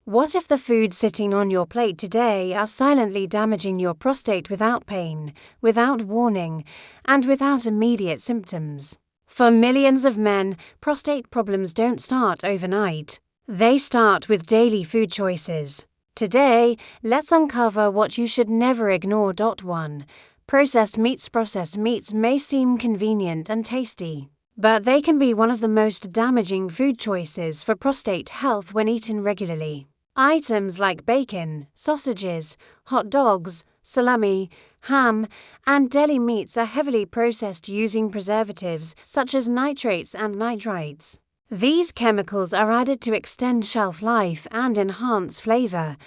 What if the foods sitting on your plate today are silently damaging your prostate without pain, without warning, and without immediate symptoms? For millions of men, prostate problems don't start overnight. They start with daily food choices. Today, let's uncover what you should never ignore. 1. Processed meats. Processed meats may seem convenient and tasty, but they can be one of the most damaging food choices for prostate health when eaten regularly. Items like bacon, sausages, hot dogs, salami, ham, and deli meats are heavily processed using preservatives such as nitrates and nitrites. These chemicals are added to extend shelf life and enhance flavor,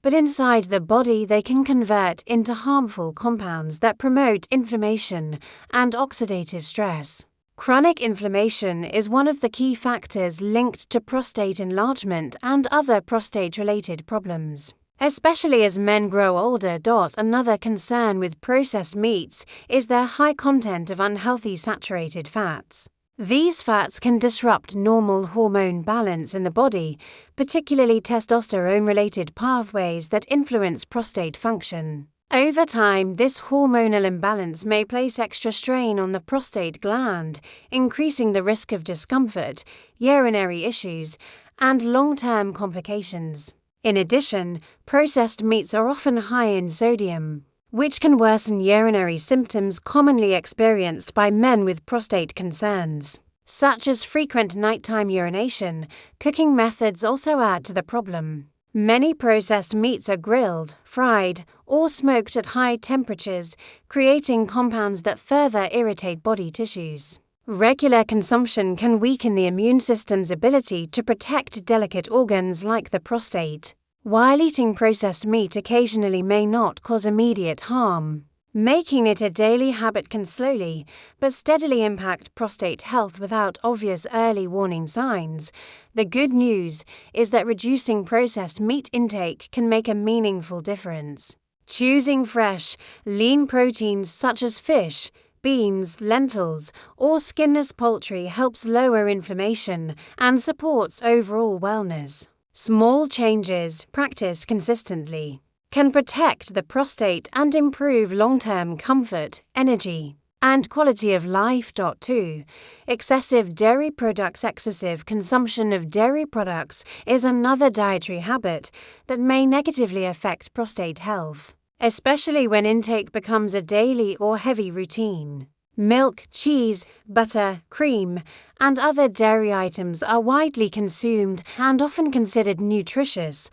but inside the body they can convert into harmful compounds that promote inflammation and oxidative stress. Chronic inflammation is one of the key factors linked to prostate enlargement and other prostate-related problems, especially as men grow older. Another concern with processed meats is their high content of unhealthy saturated fats. These fats can disrupt normal hormone balance in the body, particularly testosterone-related pathways that influence prostate function. Over time, this hormonal imbalance may place extra strain on the prostate gland, increasing the risk of discomfort, urinary issues, and long-term complications. In addition, processed meats are often high in sodium, which can worsen urinary symptoms commonly experienced by men with prostate concerns, such as frequent nighttime urination. Cooking methods also add to the problem. Many processed meats are grilled, fried, or smoked at high temperatures, creating compounds that further irritate body tissues. Regular consumption can weaken the immune system's ability to protect delicate organs like the prostate, while eating processed meat occasionally may not cause immediate harm. Making it a daily habit can slowly but steadily impact prostate health without obvious early warning signs. The good news is that reducing processed meat intake can make a meaningful difference. Choosing fresh, lean proteins such as fish, beans, lentils, or skinless poultry helps lower inflammation and supports overall wellness. Small changes, practiced consistently, can protect the prostate and improve long-term comfort, energy, and quality of life. 2. Excessive dairy products. Excessive consumption of dairy products is another dietary habit that may negatively affect prostate health, especially when intake becomes a daily or heavy routine. Milk, cheese, butter, cream, and other dairy items are widely consumed and often considered nutritious,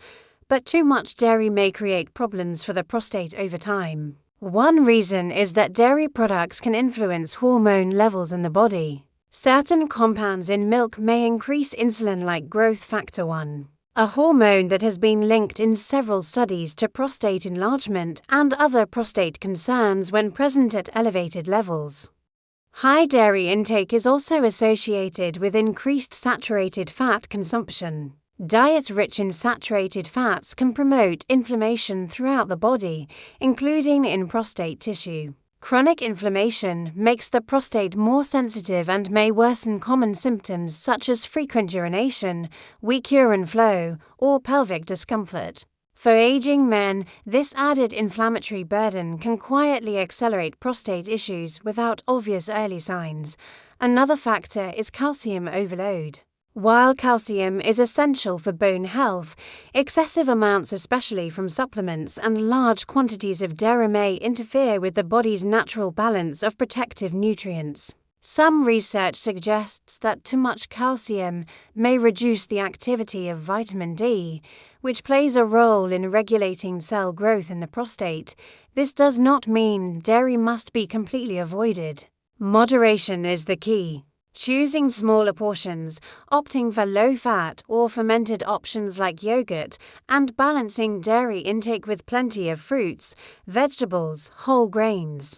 but too much dairy may create problems for the prostate over time. One reason is that dairy products can influence hormone levels in the body. Certain compounds in milk may increase insulin-like growth factor 1, a hormone that has been linked in several studies to prostate enlargement and other prostate concerns when present at elevated levels. High dairy intake is also associated with increased saturated fat consumption. Diets rich in saturated fats can promote inflammation throughout the body, including in prostate tissue. Chronic inflammation makes the prostate more sensitive and may worsen common symptoms such as frequent urination, weak urine flow, or pelvic discomfort. For aging men, this added inflammatory burden can quietly accelerate prostate issues without obvious early signs. Another factor is calcium overload. While calcium is essential for bone health, excessive amounts, especially from supplements and large quantities of dairy, may interfere with the body's natural balance of protective nutrients. Some research suggests that too much calcium may reduce the activity of vitamin D, which plays a role in regulating cell growth in the prostate. This does not mean dairy must be completely avoided. Moderation is the key. Choosing smaller portions, opting for low-fat or fermented options like yogurt, and balancing dairy intake with plenty of fruits, vegetables, whole grains,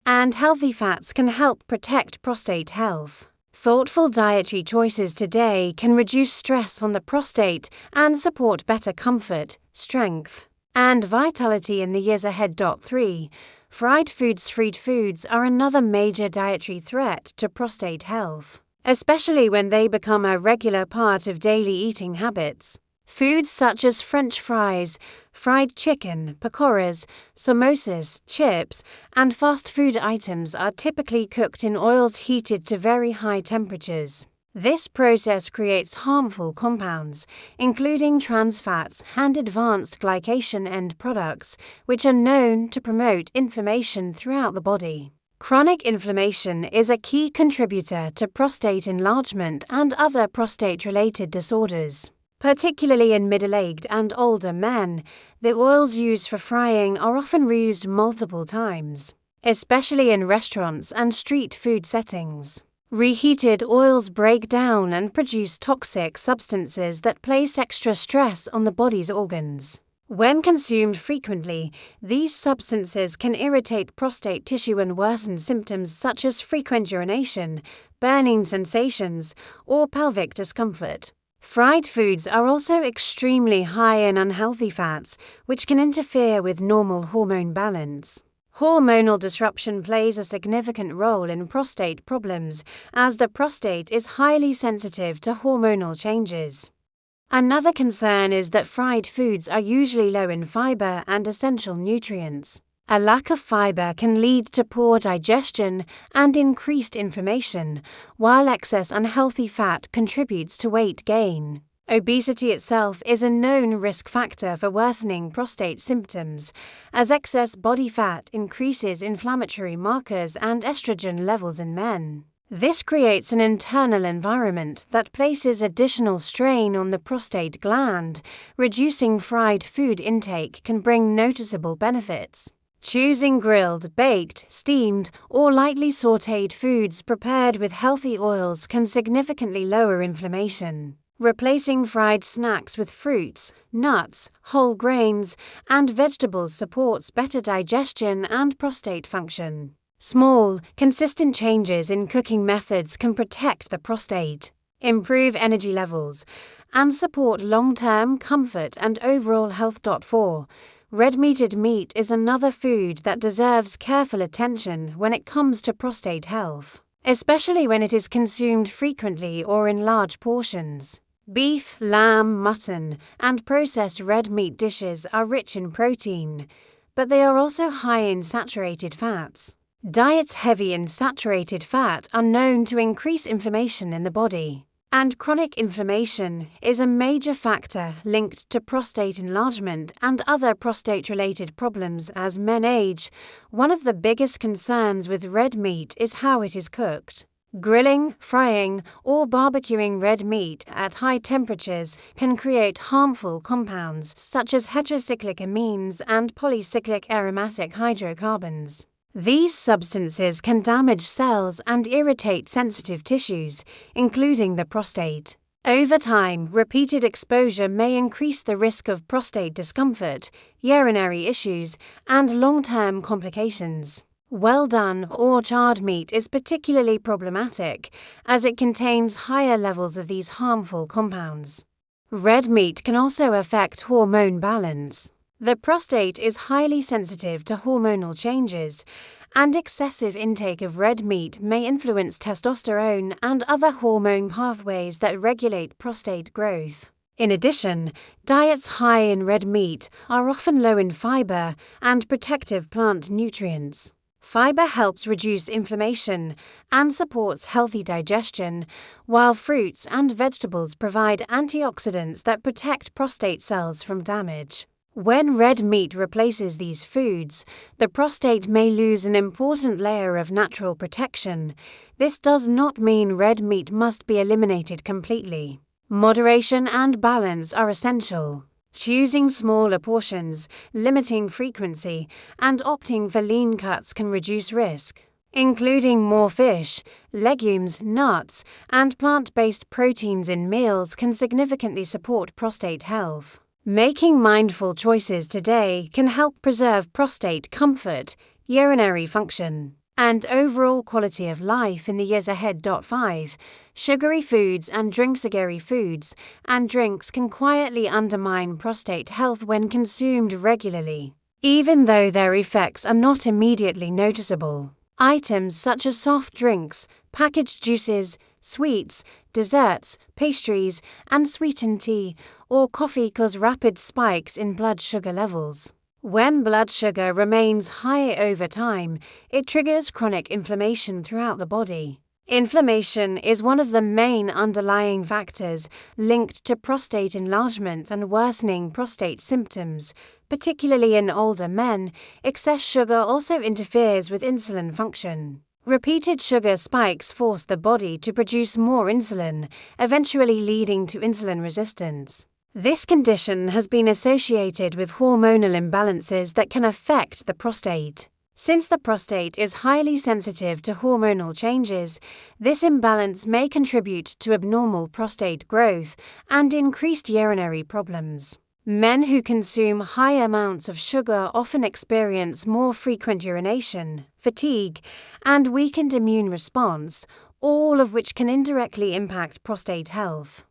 and healthy fats can help protect prostate health. Thoughtful dietary choices today can reduce stress on the prostate and support better comfort, strength, and vitality in the years ahead. 3. Fried foods are another major dietary threat to prostate health, especially when they become a regular part of daily eating habits. Foods such as French fries, fried chicken, pakoras, samosas, chips, and fast food items are typically cooked in oils heated to very high temperatures. This process creates harmful compounds, including trans fats and advanced glycation end products, which are known to promote inflammation throughout the body. Chronic inflammation is a key contributor to prostate enlargement and other prostate-related disorders. Particularly in middle-aged and older men, the oils used for frying are often reused multiple times, especially in restaurants and street food settings. Reheated oils break down and produce toxic substances that place extra stress on the body's organs. When consumed frequently, these substances can irritate prostate tissue and worsen symptoms such as frequent urination, burning sensations, or pelvic discomfort. Fried foods are also extremely high in unhealthy fats, which can interfere with normal hormone balance. Hormonal disruption plays a significant role in prostate problems, as the prostate is highly sensitive to hormonal changes. Another concern is that fried foods are usually low in fiber and essential nutrients. A lack of fiber can lead to poor digestion and increased inflammation, while excess unhealthy fat contributes to weight gain. Obesity itself is a known risk factor for worsening prostate symptoms, as excess body fat increases inflammatory markers and estrogen levels in men. This creates an internal environment that places additional strain on the prostate gland. Reducing fried food intake can bring noticeable benefits. Choosing grilled, baked, steamed, or lightly sautéed foods prepared with healthy oils can significantly lower inflammation. Replacing fried snacks with fruits, nuts, whole grains, and vegetables supports better digestion and prostate function. Small, consistent changes in cooking methods can protect the prostate, improve energy levels, and support long-term comfort and overall health. 4. Red-meated meat is another food that deserves careful attention when it comes to prostate health, especially when it is consumed frequently or in large portions. Beef, lamb, mutton, and processed red meat dishes are rich in protein, but they are also high in saturated fats. Diets heavy in saturated fat are known to increase inflammation in the body, and chronic inflammation is a major factor linked to prostate enlargement and other prostate-related problems as men age. One of the biggest concerns with red meat is how it is cooked. Grilling, frying, or barbecuing red meat at high temperatures can create harmful compounds such as heterocyclic amines and polycyclic aromatic hydrocarbons. These substances can damage cells and irritate sensitive tissues, including the prostate. Over time, repeated exposure may increase the risk of prostate discomfort, urinary issues, and long-term complications. Well-done or charred meat is particularly problematic, as it contains higher levels of these harmful compounds. Red meat can also affect hormone balance. The prostate is highly sensitive to hormonal changes, and excessive intake of red meat may influence testosterone and other hormone pathways that regulate prostate growth. In addition, diets high in red meat are often low in fiber and protective plant nutrients. Fiber helps reduce inflammation and supports healthy digestion, while fruits and vegetables provide antioxidants that protect prostate cells from damage. When red meat replaces these foods, the prostate may lose an important layer of natural protection. This does not mean red meat must be eliminated completely. Moderation and balance are essential. Choosing smaller portions, limiting frequency, and opting for lean cuts can reduce risk. Including more fish, legumes, nuts, and plant-based proteins in meals can significantly support prostate health. Making mindful choices today can help preserve prostate comfort, urinary function, and overall quality of life in the years ahead. 5. Sugary foods and sugary foods and drinks can quietly undermine prostate health when consumed regularly, even though their effects are not immediately noticeable. Items such as soft drinks, packaged juices, sweets, desserts, pastries, and sweetened tea or coffee cause rapid spikes in blood sugar levels. When blood sugar remains high over time, it triggers chronic inflammation throughout the body. Inflammation is one of the main underlying factors linked to prostate enlargement and worsening prostate symptoms, particularly in older men. Excess sugar also interferes with insulin function. Repeated sugar spikes force the body to produce more insulin, eventually leading to insulin resistance. This condition has been associated with hormonal imbalances that can affect the prostate. Since the prostate is highly sensitive to hormonal changes, this imbalance may contribute to abnormal prostate growth and increased urinary problems. Men who consume high amounts of sugar often experience more frequent urination, fatigue, and weakened immune response, all of which can indirectly impact prostate health.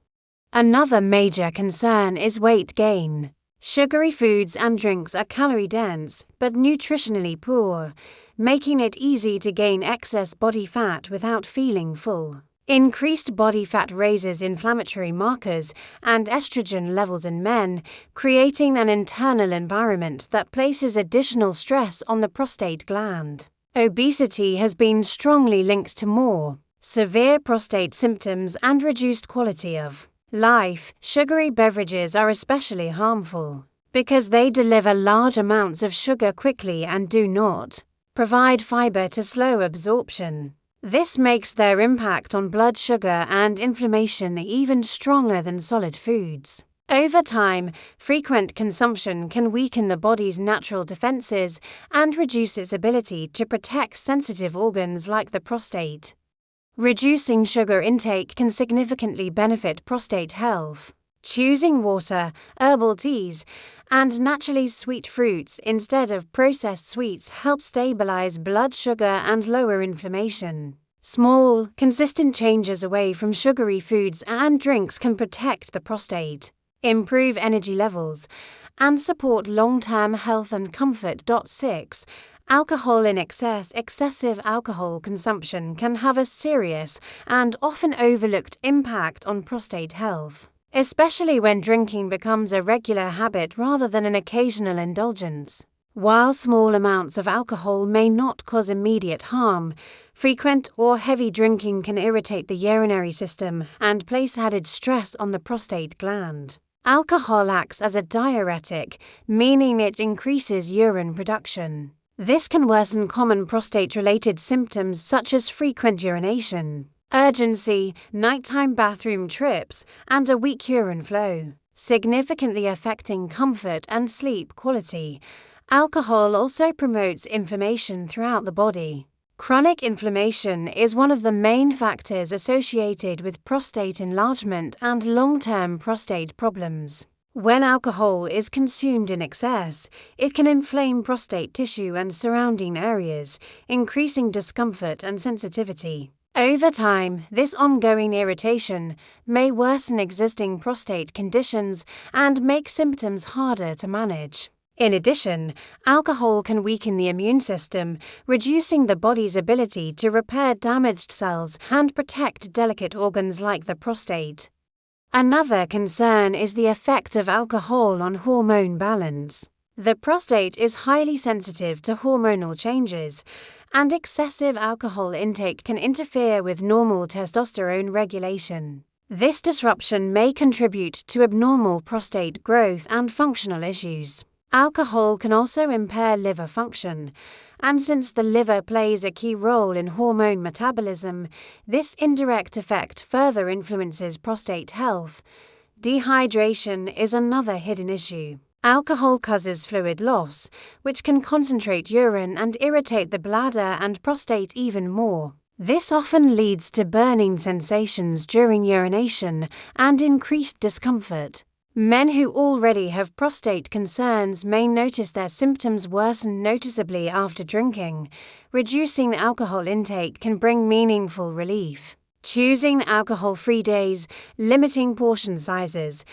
Another major concern is weight gain. Sugary foods and drinks are calorie-dense but nutritionally poor, making it easy to gain excess body fat without feeling full. Increased body fat raises inflammatory markers and estrogen levels in men, creating an internal environment that places additional stress on the prostate gland. Obesity has been strongly linked to more severe prostate symptoms and reduced quality of life. Sugary beverages are especially harmful because they deliver large amounts of sugar quickly and do not provide fiber to slow absorption. This makes their impact on blood sugar and inflammation even stronger than solid foods. Over time, frequent consumption can weaken the body's natural defenses and reduce its ability to protect sensitive organs like the prostate. Reducing sugar intake can significantly benefit prostate health. Choosing water, herbal teas, and naturally sweet fruits instead of processed sweets helps stabilize blood sugar and lower inflammation. Small, consistent changes away from sugary foods and drinks can protect the prostate, improve energy levels, and support long-term health and comfort. 6. Alcohol in excess. Excessive alcohol consumption can have a serious and often overlooked impact on prostate health, especially when drinking becomes a regular habit rather than an occasional indulgence. While small amounts of alcohol may not cause immediate harm, frequent or heavy drinking can irritate the urinary system and place added stress on the prostate gland. Alcohol acts as a diuretic, meaning it increases urine production. This can worsen common prostate-related symptoms such as frequent urination, urgency, nighttime bathroom trips, and a weak urine flow, significantly affecting comfort and sleep quality. Alcohol also promotes inflammation throughout the body. Chronic inflammation is one of the main factors associated with prostate enlargement and long-term prostate problems. When alcohol is consumed in excess, it can inflame prostate tissue and surrounding areas, increasing discomfort and sensitivity. Over time, this ongoing irritation may worsen existing prostate conditions and make symptoms harder to manage. In addition, alcohol can weaken the immune system, reducing the body's ability to repair damaged cells and protect delicate organs like the prostate. Another concern is the effect of alcohol on hormone balance. The prostate is highly sensitive to hormonal changes, and excessive alcohol intake can interfere with normal testosterone regulation. This disruption may contribute to abnormal prostate growth and functional issues. Alcohol can also impair liver function, and since the liver plays a key role in hormone metabolism, this indirect effect further influences prostate health. Dehydration is another hidden issue. Alcohol causes fluid loss, which can concentrate urine and irritate the bladder and prostate even more. This often leads to burning sensations during urination and increased discomfort. Men who already have prostate concerns may notice their symptoms worsen noticeably after drinking. Reducing alcohol intake can bring meaningful relief. Choosing alcohol-free days, limiting portion sizes,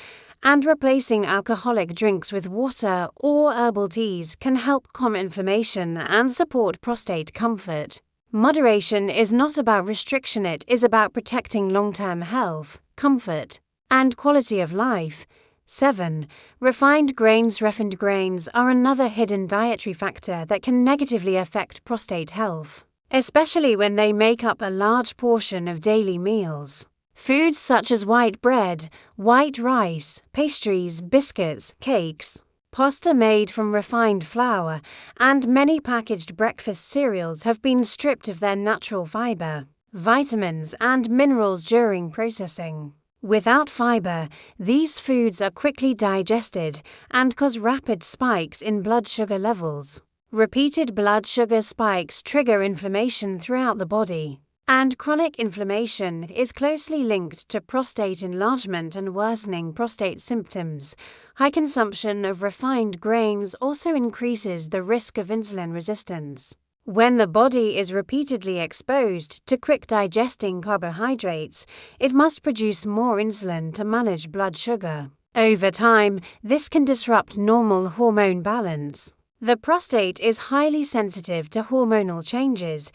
and replacing alcoholic drinks with water or herbal teas can help calm inflammation and support prostate comfort. Moderation is not about restriction, it is about protecting long-term health, comfort, and quality of life. 7. Refined grains. Refined grains are another hidden dietary factor that can negatively affect prostate health, especially when they make up a large portion of daily meals. Foods such as white bread, white rice, pastries, biscuits, cakes, pasta made from refined flour, and many packaged breakfast cereals have been stripped of their natural fiber, vitamins, and minerals during processing. Without fiber, these foods are quickly digested and cause rapid spikes in blood sugar levels. Repeated blood sugar spikes trigger inflammation throughout the body, and chronic inflammation is closely linked to prostate enlargement and worsening prostate symptoms. High consumption of refined grains also increases the risk of insulin resistance. When the body is repeatedly exposed to quick-digesting carbohydrates, it must produce more insulin to manage blood sugar. Over time, this can disrupt normal hormone balance. The prostate is highly sensitive to hormonal changes,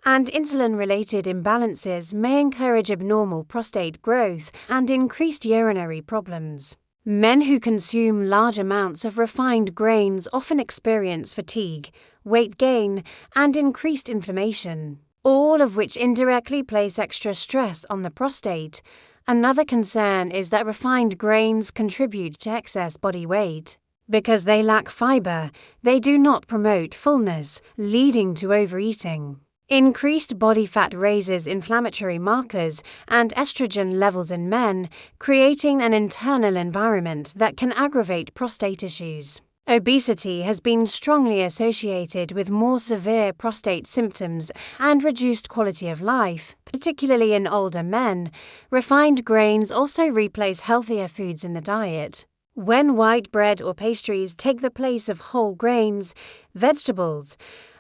and insulin-related imbalances may encourage abnormal prostate growth and increased urinary problems. Men who consume large amounts of refined grains often experience fatigue, weight gain, and increased inflammation, all of which indirectly place extra stress on the prostate. Another concern is that refined grains contribute to excess body weight. Because they lack fiber, they do not promote fullness, leading to overeating. Increased body fat raises inflammatory markers and estrogen levels in men, creating an internal environment that can aggravate prostate issues. Obesity has been strongly associated with more severe prostate symptoms and reduced quality of life, particularly in older men. Refined grains also replace healthier foods in the diet. When white bread or pastries take the place of whole grains, vegetables,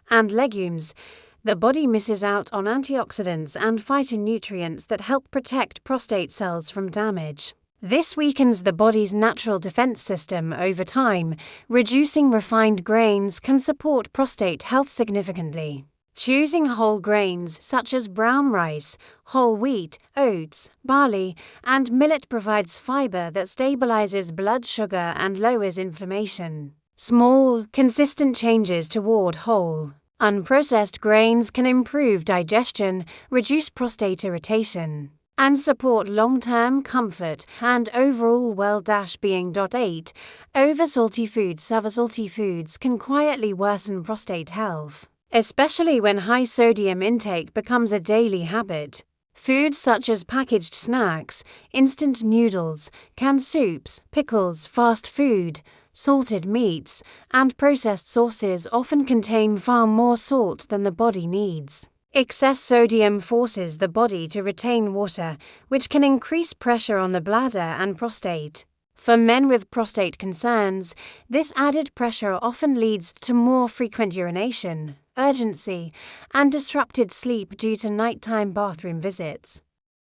and legumes, the body misses out on antioxidants and phytonutrients that help protect prostate cells from damage. This weakens the body's natural defense system over time. Reducing refined grains can support prostate health significantly. Choosing whole grains such as brown rice, whole wheat, oats, barley, and millet provides fiber that stabilizes blood sugar and lowers inflammation. Small, consistent changes toward whole, unprocessed grains can improve digestion, reduce prostate irritation, and support long-term comfort and overall well-being. 8. Over-salty foods. Salty foods can quietly worsen prostate health, especially when high sodium intake becomes a daily habit. Foods such as packaged snacks, instant noodles, canned soups, pickles, fast food, salted meats, and processed sauces often contain far more salt than the body needs. Excess sodium forces the body to retain water, which can increase pressure on the bladder and prostate. For men with prostate concerns, this added pressure often leads to more frequent urination, urgency, and disrupted sleep due to nighttime bathroom visits.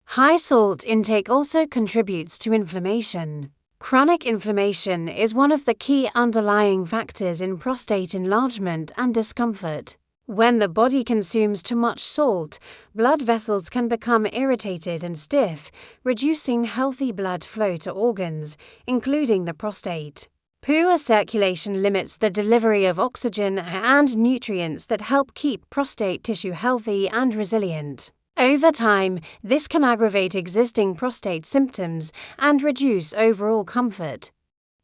High salt intake also contributes to inflammation. Chronic inflammation is one of the key underlying factors in prostate enlargement and discomfort. When the body consumes too much salt, blood vessels can become irritated and stiff, reducing healthy blood flow to organs, including the prostate. Poor circulation limits the delivery of oxygen and nutrients that help keep prostate tissue healthy and resilient. Over time, this can aggravate existing prostate symptoms and reduce overall comfort.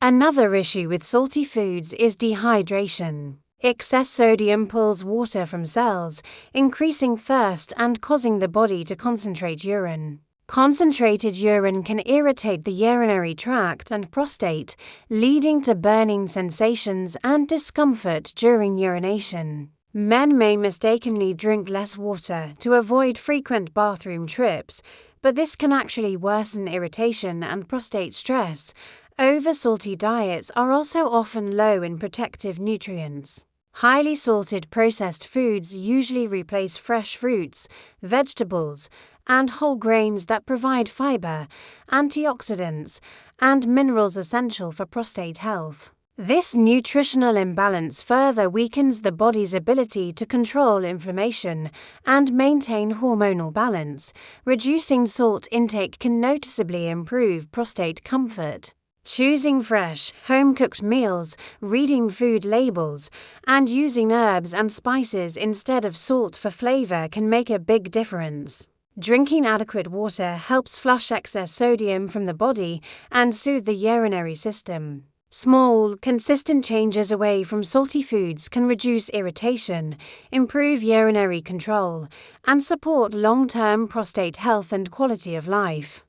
Another issue with salty foods is dehydration. Excess sodium pulls water from cells, increasing thirst and causing the body to concentrate urine. Concentrated urine can irritate the urinary tract and prostate, leading to burning sensations and discomfort during urination. Men may mistakenly drink less water to avoid frequent bathroom trips, but this can actually worsen irritation and prostate stress. Over-salty diets are also often low in protective nutrients. Highly salted processed foods usually replace fresh fruits, vegetables, and whole grains that provide fiber, antioxidants, and minerals essential for prostate health. This nutritional imbalance further weakens the body's ability to control inflammation and maintain hormonal balance. Reducing salt intake can noticeably improve prostate comfort. Choosing fresh, home-cooked meals, reading food labels, and using herbs and spices instead of salt for flavor can make a big difference. Drinking adequate water helps flush excess sodium from the body and soothe the urinary system. Small, consistent changes away from salty foods can reduce irritation, improve urinary control, and support long-term prostate health and quality of life.